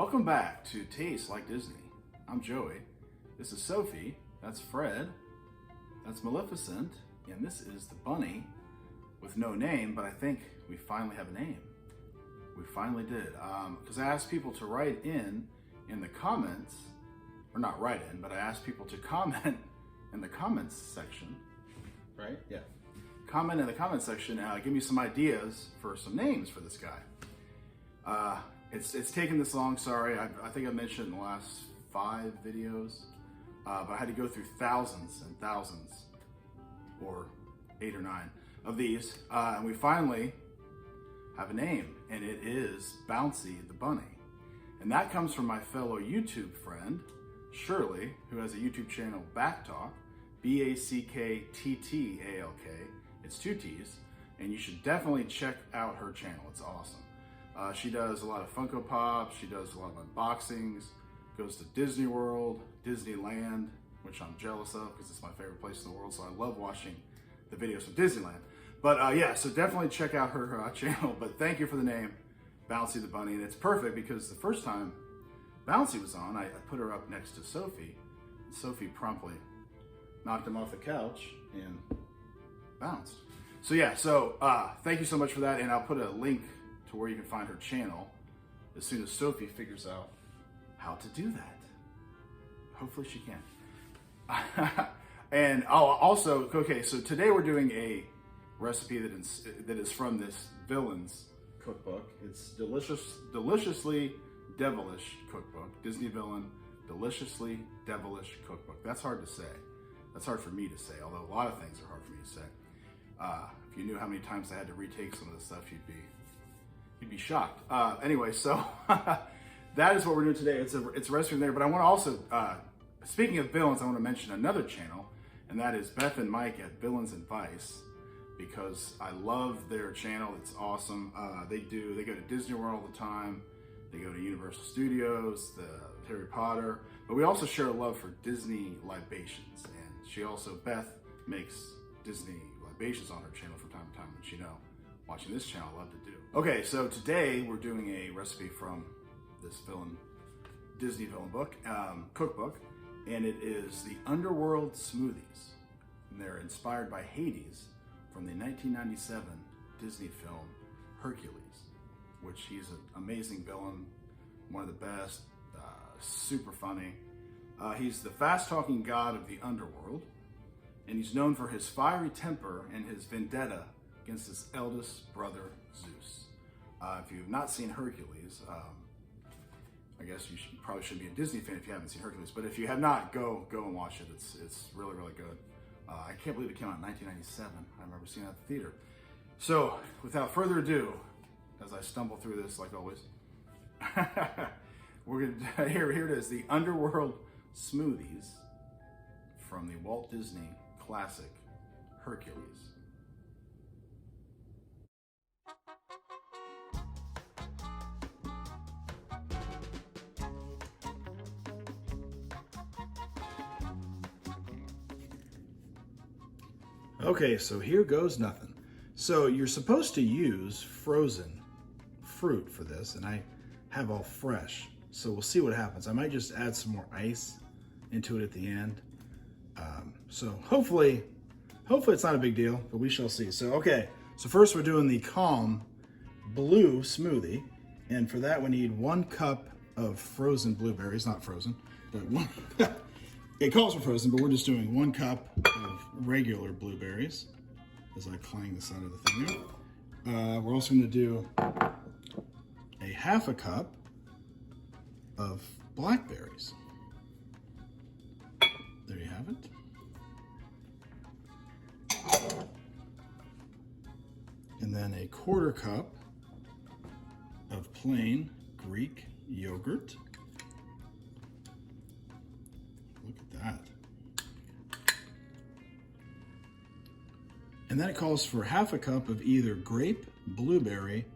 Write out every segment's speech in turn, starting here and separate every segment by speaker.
Speaker 1: Welcome back to Taste Like Disney. I'm Joey. This is Sophie. That's Fred. That's Maleficent. And this is the bunny with no name, but I think we finally have a name. We finally did. Because I asked people to write in the comments, or not write in, but I asked people to comment in the comments section, right? Yeah. Comment in the comments section, give me some ideas for some names for this guy. It's taken this long, sorry. I think I mentioned in the last 5 videos, but I had to go through thousands and thousands, or 8 or 9 of these, and we finally have a name, and it is Bouncy the Bunny. And that comes from my fellow YouTube friend, Shirley, who has a YouTube channel, Backtalk, Backtalk. It's 2 T's, and you should definitely check out her channel. It's awesome. She does a lot of Funko Pops, she does a lot of unboxings, goes to Disney World, Disneyland, which I'm jealous of because it's my favorite place in the world, so I love watching the videos from Disneyland. But yeah, so definitely check out her channel, but thank you for the name, Bouncy the Bunny, and it's perfect because the first time Bouncy was on, I put her up next to Sophie, and Sophie promptly knocked him off the couch and bounced. So yeah, so thank you so much for that, and I'll put a link to where you can find her channel as soon as Sophie figures out how to do that. Hopefully she can. And also, okay, so today we're doing a recipe that is from this Villains cookbook. It's deliciously devilish cookbook. Disney Villain Deliciously Devilish Cookbook. That's hard to say. That's hard for me to say, although a lot of things are hard for me to say. If you knew how many times I had to retake some of this stuff, you'd be shocked. Anyway, so that is what we're doing today. It's a recipe there, but I want to also, speaking of villains, I want to mention another channel, and that is Beth and Mike at Villains and Vice, because I love their channel. It's awesome. They go to Disney World all the time. They go to Universal Studios, the Harry Potter, but we also share a love for Disney libations, and Beth makes Disney libations on her channel from time to time, which, you know, watching this channel, I love to do. Okay, so today we're doing a recipe from this Disney villain book, cookbook, and it is the Underworld Smoothies. And they're inspired by Hades from the 1997 Disney film Hercules, which he's an amazing villain, one of the best, super funny. He's the fast-talking god of the underworld, and he's known for his fiery temper and his vendetta against his eldest brother, Zeus. If you've not seen Hercules, I guess you probably shouldn't be a Disney fan if you haven't seen Hercules, but if you have not, go and watch it. It's really, really good. I can't believe it came out in 1997. I remember seeing it at the theater. So, without further ado, as I stumble through this, like always, we're gonna here it is, the Underworld Smoothies from the Walt Disney classic Hercules. Okay, so here goes nothing. So you're supposed to use frozen fruit for this, and I have all fresh. So we'll see what happens. I might just add some more ice into it at the end. So hopefully it's not a big deal, but we shall see. So, okay, so first we're doing the Calm Blue smoothie. And for that we need 1 cup of frozen blueberries, not frozen, but one, it calls for frozen, but we're just doing 1 cup of regular blueberries as I clang the side of the thing there. We're also gonna do a 1/2 cup of blackberries. There you have it. And then a 1/4 cup of plain Greek yogurt. Look at that. And then it calls for 1/2 cup of either grape, blueberry,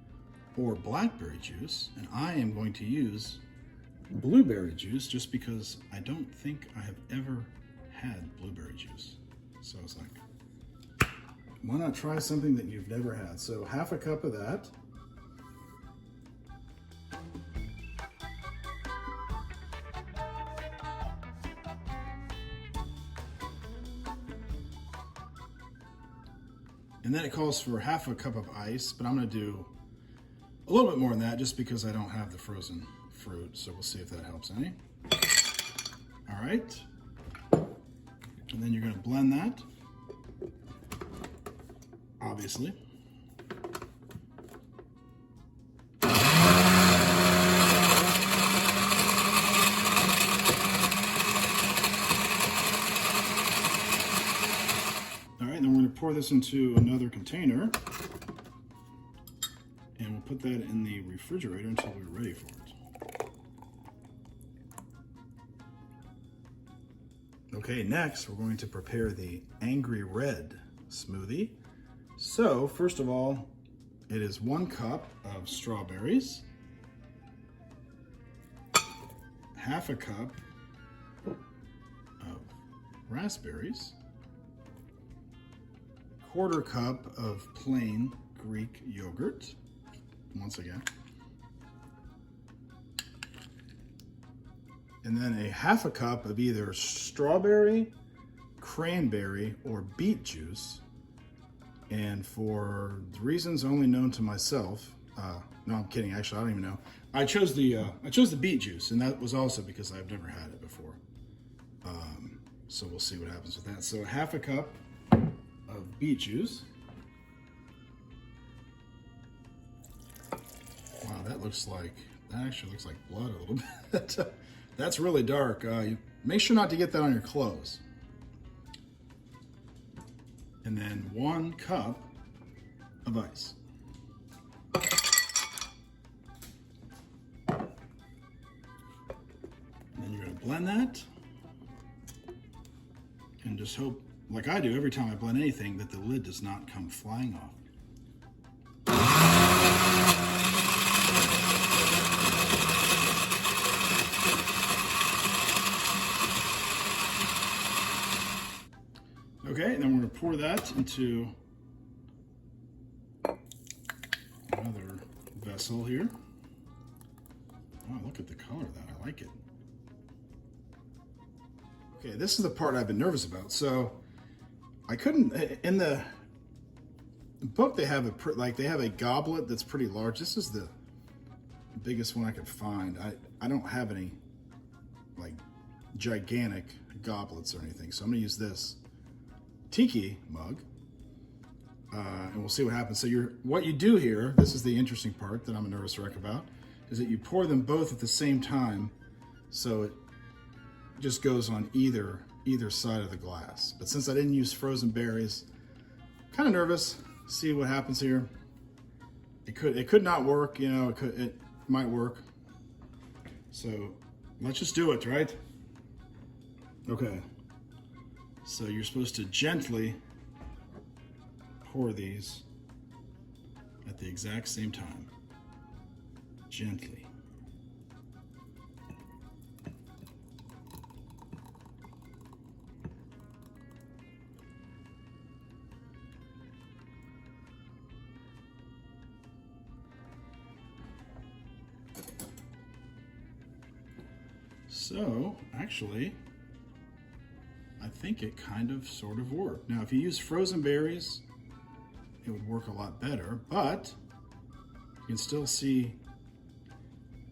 Speaker 1: or blackberry juice. And I am going to use blueberry juice just because I don't think I have ever had blueberry juice. So I was like, why not try something that you've never had? So 1/2 cup of that. And then it calls for half a cup of ice, but I'm gonna do a little bit more than that just because I don't have the frozen fruit. So we'll see if that helps any. All right. And then you're gonna blend that, obviously. All right, then we're gonna pour this into another container and we'll put that in the refrigerator until we're ready for it. Okay, next we're going to prepare the Angry Red smoothie. So first of all, it is 1 cup of strawberries, half a cup of raspberries, 1/4 cup of plain Greek yogurt, once again, and then a half a cup of either strawberry, cranberry, or beet juice. And for reasons only known to myself, no, I'm kidding. Actually, I don't even know. I chose the beet juice, and that was also because I've never had it before. So we'll see what happens with that. So half a cup of beet juice. Wow, that actually looks like blood a little bit. That's really dark. Make sure not to get that on your clothes. And then 1 cup of ice. And then you're gonna blend that. And just hope, like I do every time I blend anything, that the lid does not come flying off. Okay, and then we're gonna pour that into another vessel here. Oh, look at the color of that, I like it. Okay, this is the part I've been nervous about. So I couldn't, in the book they have a goblet that's pretty large. This is the biggest one I could find. I don't have any like gigantic goblets or anything, so I'm gonna use this tiki mug, and we'll see what happens. So what you do here, this is the interesting part that I'm a nervous wreck about, is that you pour them both at the same time, so it just goes on either side of the glass. But since I didn't use frozen berries, kind of nervous. See what happens here. It could not work, you know. It might work. So let's just do it, right? Okay. So you're supposed to gently pour these at the exact same time. Gently. So, actually, I think it kind of sort of worked. Now, if you use frozen berries, it would work a lot better, but you can still see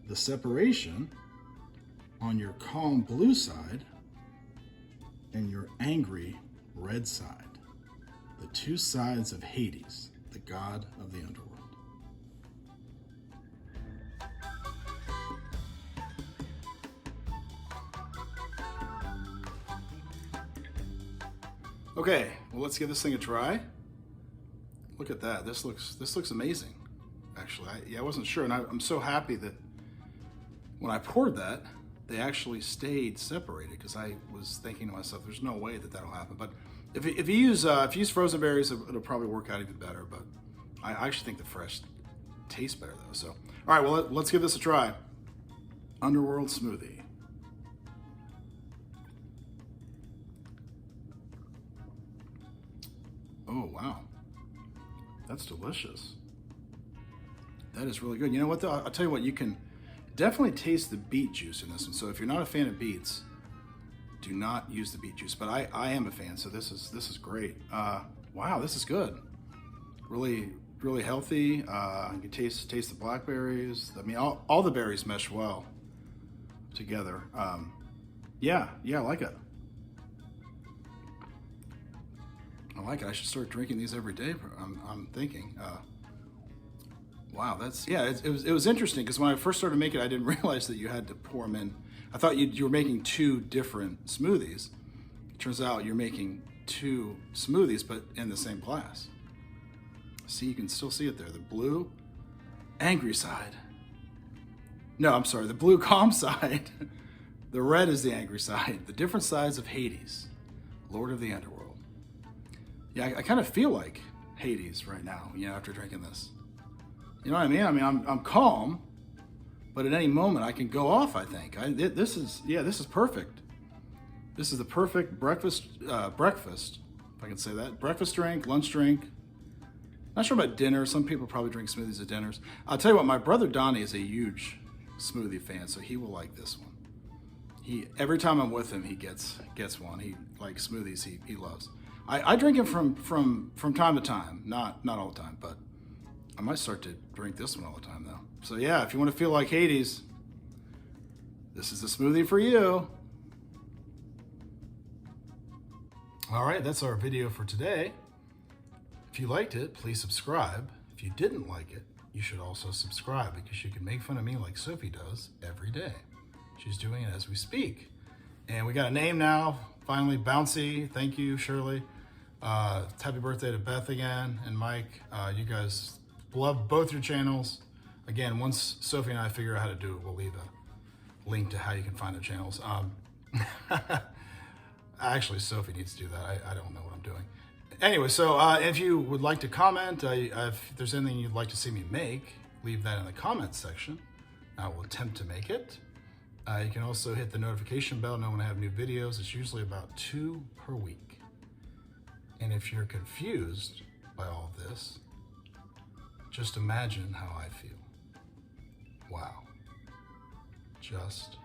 Speaker 1: the separation on your calm blue side and your angry red side. The 2 sides of Hades, the god of the underworld. Okay, well, let's give this thing a try. Look at that. This looks amazing, actually. I wasn't sure, and I'm so happy that when I poured that, they actually stayed separated, because I was thinking to myself, there's no way that that'll happen. But if you use frozen berries, it'll probably work out even better. But I actually think the fresh tastes better, though. So, all right, well, let's give this a try. Underworld Smoothie. Oh, wow. That's delicious. That is really good. You know what, though? I'll tell you what, you can definitely taste the beet juice in this one. So if you're not a fan of beets, do not use the beet juice. But I am a fan, so this is great. Wow, this is good. really healthy. You can taste the blackberries. I mean, all the berries mesh well together. Yeah, I like it. I like it. I should start drinking these every day. I'm thinking. Wow, that's it was interesting because when I first started making it, I didn't realize that you had to pour them in. I thought you were making two different smoothies. It turns out you're making two smoothies, but in the same glass. See, you can still see it there. The blue, angry side. No, I'm sorry, the blue calm side. The red is the angry side. The different sides of Hades, Lord of the Underworld. Yeah, I kind of feel like Hades right now, after drinking this. You know what I mean? I mean, I'm calm, but at any moment I can go off, I think. This is perfect. This is the perfect breakfast, if I can say that. Breakfast drink, lunch drink. Not sure about dinner. Some people probably drink smoothies at dinners. I'll tell you what, my brother Donnie is a huge smoothie fan, so he will like this one. Every time I'm with him, he gets one. He likes smoothies. He loves. I drink it from time to time, not all the time, but I might start to drink this one all the time though. So yeah, if you want to feel like Hades, this is the smoothie for you. All right, that's our video for today. If you liked it, please subscribe. If you didn't like it, you should also subscribe because you can make fun of me like Sophie does every day. She's doing it as we speak. And we got a name now, finally, Bouncy. Thank you, Shirley. Happy birthday to Beth again and Mike. You guys love both your channels. Again, once Sophie and I figure out how to do it, we'll leave a link to how you can find the channels. Actually, Sophie needs to do that. I don't know what I'm doing. Anyway, so if you would like to comment, if there's anything you'd like to see me make, leave that in the comments section. I will attempt to make it. You can also hit the notification bell to know when I have new videos. It's usually about 2 per week. And if you're confused by all of this, just imagine how I feel. Wow. Just